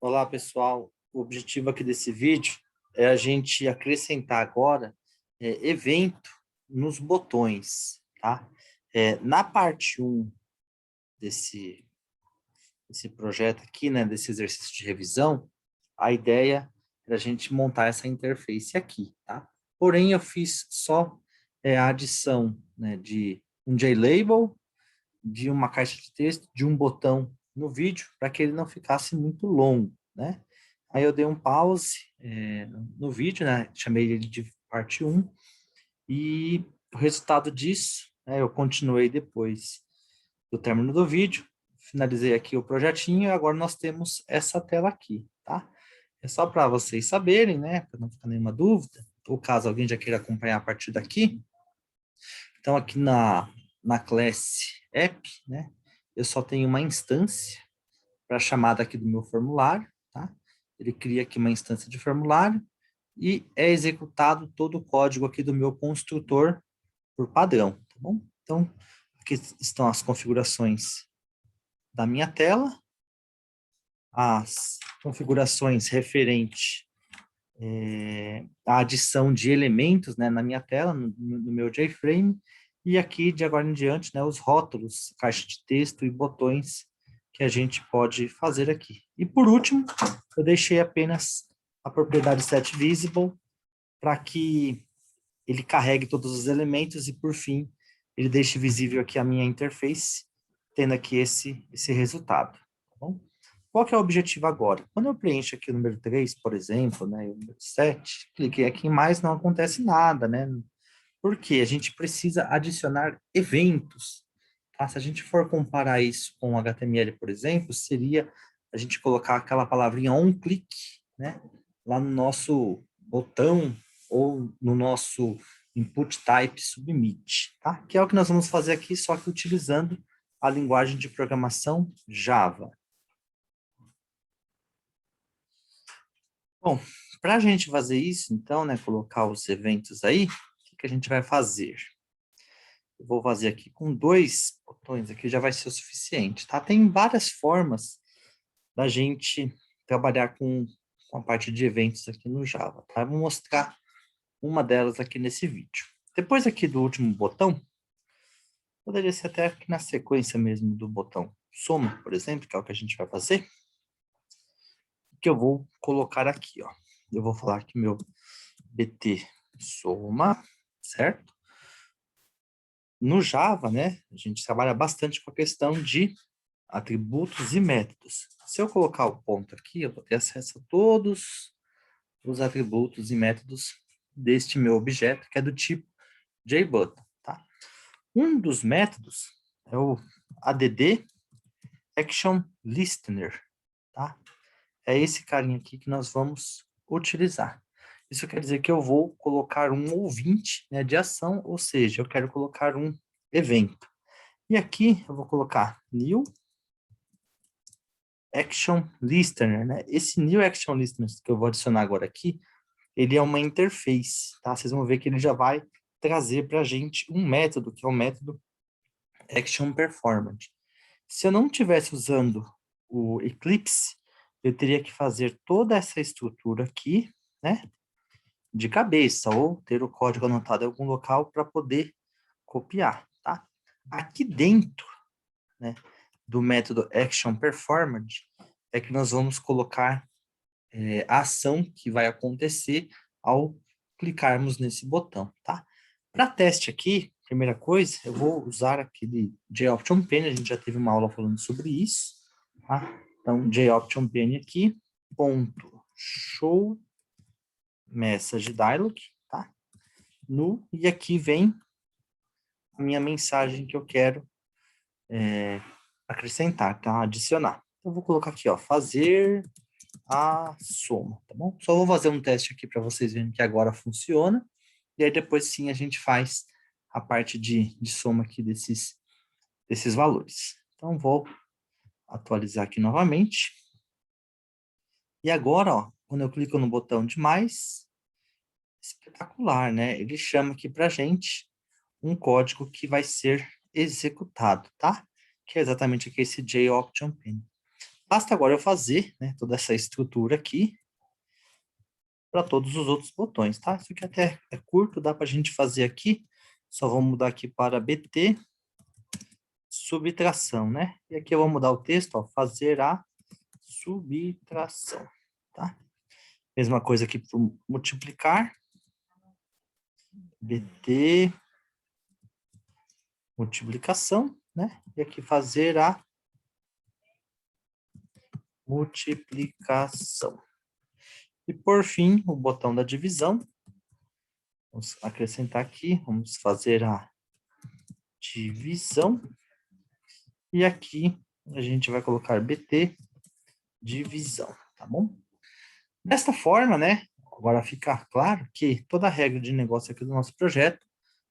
Olá, pessoal. O objetivo aqui desse vídeo é a gente acrescentar agora evento nos botões, tá? Na parte 1 desse, desse projeto aqui, né, desse exercício de revisão, a ideia é a gente montar essa interface aqui, tá? Porém, eu fiz só a adição, né, de um JLabel, de uma caixa de texto, de um botão no vídeo, para que ele não ficasse muito longo, né? Aí eu dei um pause no vídeo, né? Chamei ele de parte 1, e o resultado disso, né, eu continuei depois do término do vídeo, finalizei aqui o projetinho, e agora nós temos essa tela aqui, tá? É só para vocês saberem, né? Para não ficar nenhuma dúvida, ou caso alguém já queira acompanhar a partir daqui. Então, aqui na classe app, né, eu só tenho uma instância para a chamada aqui do meu formulário, tá? Ele cria aqui uma instância de formulário e é executado todo o código aqui do meu construtor por padrão, tá bom? Então, aqui estão as configurações da minha tela, as configurações referente a adição de elementos, né, na minha tela, no meu JFrame, e aqui, de agora em diante, né, os rótulos, caixa de texto e botões que a gente pode fazer aqui. E por último, eu deixei apenas a propriedade setVisible para que ele carregue todos os elementos e, por fim, ele deixe visível aqui a minha interface, tendo aqui esse resultado, tá bom? Qual que é o objetivo agora? Quando eu preencho aqui o número 3, por exemplo, né, e o número 7, cliquei aqui em mais, não acontece nada, né? Porque a gente precisa adicionar eventos, tá? Se a gente for comparar isso com o HTML, por exemplo, seria a gente colocar aquela palavrinha on-click, né, lá no nosso botão ou no nosso input type submit, tá? Que é o que nós vamos fazer aqui, só que utilizando a linguagem de programação Java. Bom, para a gente fazer isso, então, né, colocar os eventos aí, o que a gente vai fazer? Eu vou fazer aqui com 2 botões, aqui já vai ser o suficiente, tá? Tem várias formas da gente trabalhar com a parte de eventos aqui no Java, tá? Eu vou mostrar uma delas aqui nesse vídeo. Depois aqui do último botão, poderia ser até aqui na sequência mesmo do botão soma, por exemplo, que é o que a gente vai fazer, que eu vou colocar aqui, ó. Eu vou falar que meu BT soma, certo? No Java, né, a gente trabalha bastante com a questão de atributos e métodos. Se eu colocar o ponto aqui, eu vou ter acesso a todos os atributos e métodos deste meu objeto, que é do tipo JButton, tá? Um dos métodos é o add action listener, tá? É esse carinha aqui que nós vamos utilizar. Isso quer dizer que eu vou colocar um ouvinte, né, de ação, ou seja, eu quero colocar um evento. E aqui eu vou colocar new action listener, né? Esse new action listener que eu vou adicionar agora aqui, ele é uma interface, tá? Vocês vão ver que ele já vai trazer para a gente um método, que é o método action performance. Se eu não estivesse usando o Eclipse, eu teria que fazer toda essa estrutura aqui, né, de cabeça, ou ter o código anotado em algum local para poder copiar, tá? Aqui dentro, né, do método action performance, é que nós vamos colocar a ação que vai acontecer ao clicarmos nesse botão, tá? Para teste aqui, primeira coisa, eu vou usar aquele JOptionPane, a gente já teve uma aula falando sobre isso, tá? Então, JOptionPane aqui, ponto, show, message dialog, tá? E aqui vem a minha mensagem que eu quero acrescentar, tá? Adicionar. Então, eu vou colocar aqui, ó, fazer a soma, tá bom? Só vou fazer um teste aqui para vocês verem que agora funciona, e aí depois sim a gente faz a parte de soma aqui desses valores. Então, vou atualizar aqui novamente. E agora, ó, quando eu clico no botão de mais, espetacular, né? Ele chama aqui para gente um código que vai ser executado, tá? Que é exatamente aqui esse JOptionPane. Basta agora eu fazer, né, toda essa estrutura aqui para todos os outros botões, tá? Isso aqui até é curto, dá para a gente fazer aqui. Só vou mudar aqui para BT, subtração, né? E aqui eu vou mudar o texto, ó, fazer a subtração, tá? Mesma coisa aqui para multiplicar. BT, multiplicação, né? E aqui fazer a multiplicação. E por fim, o botão da divisão. Vamos acrescentar aqui, vamos fazer a divisão. E aqui a gente vai colocar BT divisão, tá bom? Desta forma, né? Agora fica claro que toda a regra de negócio aqui do nosso projeto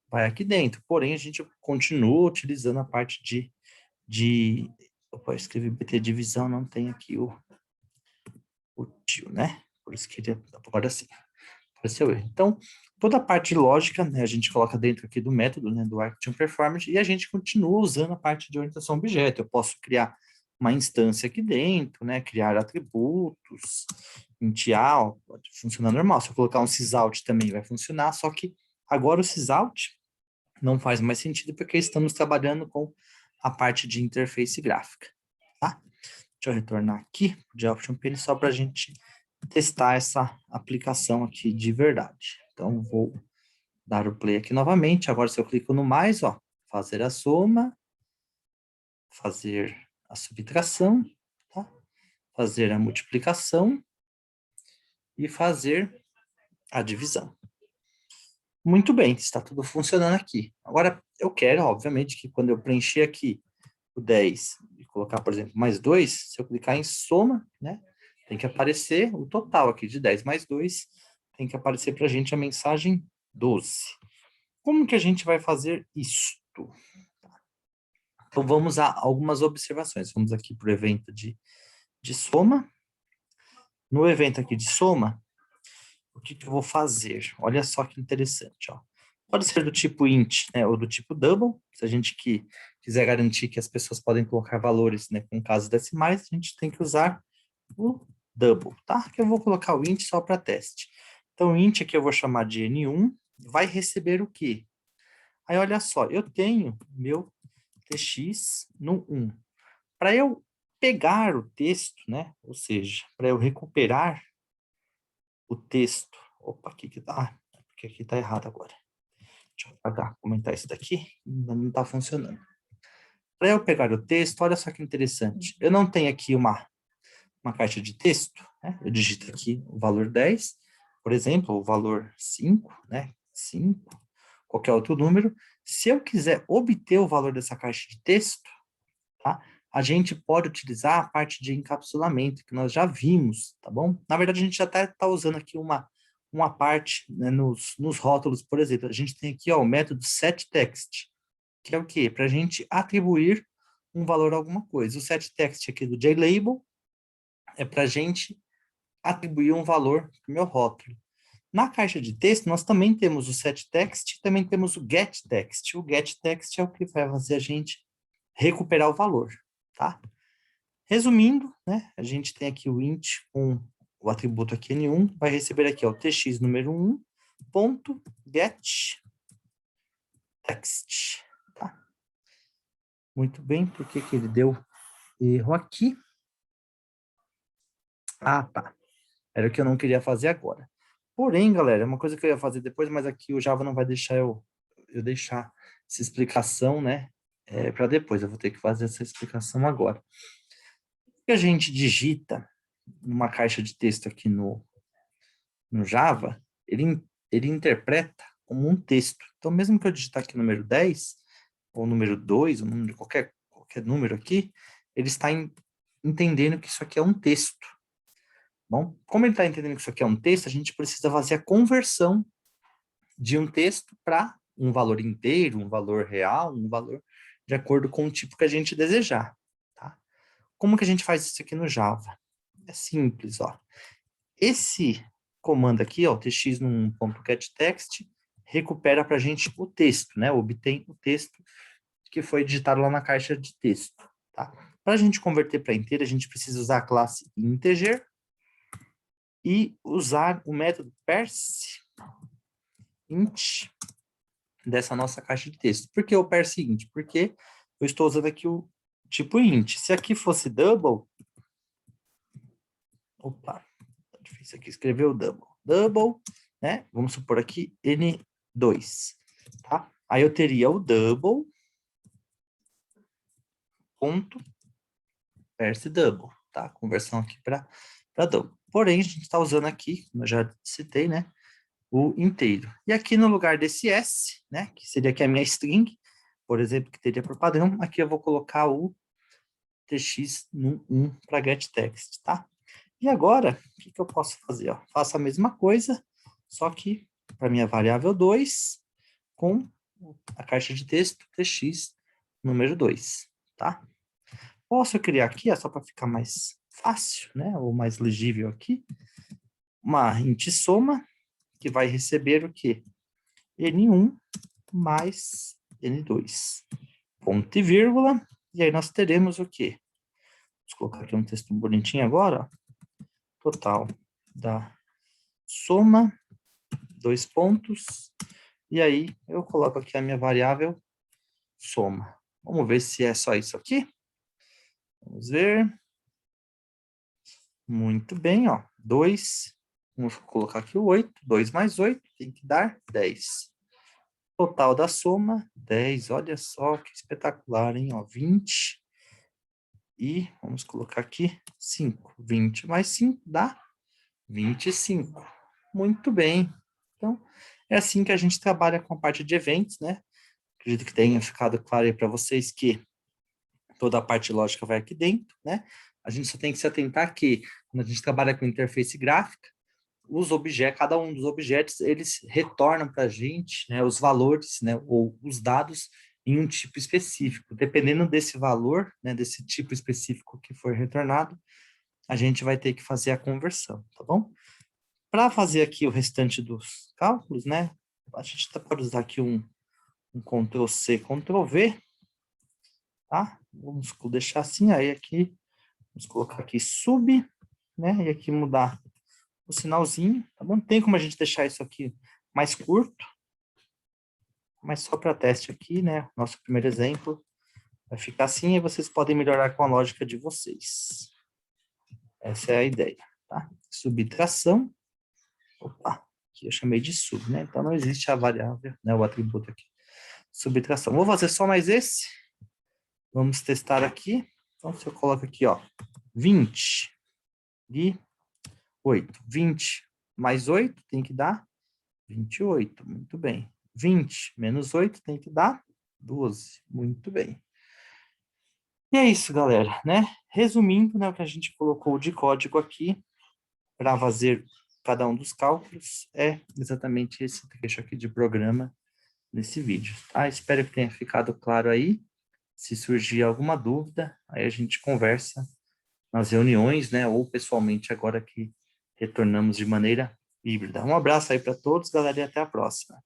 vai aqui dentro. Porém, a gente continua utilizando a parte opa, eu escrevi BT divisão, não tem aqui o tio, né? Por isso que agora sim. Apareceu erro. Então, toda a parte lógica, né, a gente coloca dentro aqui do método, né, do Action Performance, e a gente continua usando a parte de orientação objeto. Eu posso criar uma instância aqui dentro, né, criar atributos, int_al, pode funcionar normal. Se eu colocar um sysout também vai funcionar, só que agora o sysout não faz mais sentido porque estamos trabalhando com a parte de interface gráfica, tá? Deixa eu retornar aqui de Option Pane só para a gente testar essa aplicação aqui de verdade. Então, vou dar o play aqui novamente. Agora, se eu clico no mais, ó, fazer a soma, fazer a subtração, tá? Fazer a multiplicação e fazer a divisão. Muito bem, está tudo funcionando aqui. Agora, eu quero, obviamente, que quando eu preencher aqui o 10 e colocar, por exemplo, mais 2, se eu clicar em soma, né, tem que aparecer o total aqui de 10 mais 2, tem que aparecer para a gente a mensagem 12. Como que a gente vai fazer isto? Então, vamos a algumas observações. Vamos aqui para o evento de soma. No evento aqui de soma, o que eu vou fazer? Olha só que interessante, ó. Pode ser do tipo int, né, ou do tipo double. Se a gente quiser garantir que as pessoas podem colocar valores, né, com casos decimais, a gente tem que usar o double, tá? Que eu vou colocar o int só para teste. Então, o int aqui eu vou chamar de n1, vai receber o quê? Aí, olha só, eu tenho meu tx no 1. Para eu pegar o texto, né, ou seja, para eu recuperar o texto, opa, aqui que tá, porque aqui tá errado agora. Deixa eu apagar, comentar isso daqui, ainda não está funcionando. Para eu pegar o texto, olha só que interessante. Eu não tenho aqui uma caixa de texto, né? Eu digito aqui o valor 10, por exemplo, o valor 5, né? 5, qualquer outro número. Se eu quiser obter o valor dessa caixa de texto, tá? A gente pode utilizar a parte de encapsulamento, que nós já vimos, tá bom? Na verdade, a gente já até está usando aqui uma parte, né, nos rótulos, por exemplo. A gente tem aqui, ó, o método setText, que é o quê? Para a gente atribuir um valor a alguma coisa. O setText aqui do JLabel é para a gente atribuir um valor para o meu rótulo. Na caixa de texto, nós também temos o setText e também temos o getText. O getText é o que vai fazer a gente recuperar o valor, tá? Resumindo, né, a gente tem aqui o int com o atributo aqui n1, vai receber aqui, ó, o tx número 1, ponto, get, text, tá? Muito bem, por que ele deu erro aqui? Ah, tá. Era o que eu não queria fazer agora. Porém, galera, é uma coisa que eu ia fazer depois, mas aqui o Java não vai deixar eu deixar essa explicação, né, para depois. Eu vou ter que fazer essa explicação agora. O que a gente digita numa caixa de texto aqui no Java, ele interpreta como um texto. Então, mesmo que eu digitar aqui o número 10, ou o número 2, ou número, qualquer número aqui, ele está entendendo que isso aqui é um texto. Bom, como ele está entendendo que isso aqui é um texto, a gente precisa fazer a conversão de um texto para um valor inteiro, um valor real, um valor de acordo com o tipo que a gente desejar. Tá? Como que a gente faz isso aqui no Java? É simples, ó. Esse comando aqui, ó, tx num ponto getText, recupera para a gente o texto, né? Obtém o texto que foi digitado lá na caixa de texto, tá? Para a gente converter para inteiro, a gente precisa usar a classe integer e usar o método parseInt dessa nossa caixa de texto. Por que o parseInt? Porque eu estou usando aqui o tipo int. Se aqui fosse double, opa, tá difícil aqui escrever o double. Double, né? Vamos supor aqui N2, tá? Aí eu teria o double ponto parseDouble, tá? Conversão aqui para double. Porém, a gente está usando aqui, como eu já citei, né? O inteiro. E aqui no lugar desse S, né? Que seria aqui a minha string, por exemplo, que teria por padrão, aqui eu vou colocar o tx no 1 para getText, tá? E agora, o que eu posso fazer? Ó? Faço a mesma coisa, só que para minha variável 2, com a caixa de texto tx número 2, tá? Posso criar aqui, só para ficar mais fácil, né? Ou mais legível aqui, uma int soma, que vai receber o quê? N1 mais N2. Ponto e vírgula, e aí nós teremos o quê? Vamos colocar aqui um texto bonitinho agora, ó. Total da soma, 2 pontos, e aí eu coloco aqui a minha variável soma. Vamos ver se é só isso aqui. Vamos ver. Muito bem, ó. 2, vamos colocar aqui o 8, 2 mais 8, tem que dar 10. Total da soma, 10, olha só que espetacular, hein? Ó, 20. E vamos colocar aqui 5. 20 mais 5 dá 25. Muito bem. Então, é assim que a gente trabalha com a parte de eventos, né? Acredito que tenha ficado claro aí para vocês que toda a parte lógica vai aqui dentro, né? A gente só tem que se atentar que, quando a gente trabalha com interface gráfica, os objetos, cada um dos objetos, eles retornam para a gente, né, os valores, né, ou os dados em um tipo específico. Dependendo desse valor, né, desse tipo específico que for retornado, a gente vai ter que fazer a conversão, tá bom? Para fazer aqui o restante dos cálculos, né, a gente pode usar aqui um Ctrl+C, Ctrl+V, tá? Vamos deixar assim, aí aqui, vamos colocar aqui sub, né, e aqui mudar o sinalzinho, tá bom? Tem como a gente deixar isso aqui mais curto, mas só para teste aqui, né? Nosso primeiro exemplo vai ficar assim e vocês podem melhorar com a lógica de vocês. Essa é a ideia, tá? Subtração, opa, aqui eu chamei de sub, né? Então não existe a variável, né? O atributo aqui. Subtração. Vou fazer só mais esse. Vamos testar aqui. Então, se eu coloco aqui, ó, 20 e 8. 20 mais 8 tem que dar 28, muito bem. 20 menos 8 tem que dar 12, muito bem. E é isso, galera, né? Resumindo, né, o que a gente colocou de código aqui para fazer cada um dos cálculos é exatamente esse trecho aqui de programa nesse vídeo, tá? Espero que tenha ficado claro aí. Se surgir alguma dúvida, aí a gente conversa nas reuniões, né, ou pessoalmente agora que retornamos de maneira híbrida. Um abraço aí para todos, galera, e até a próxima.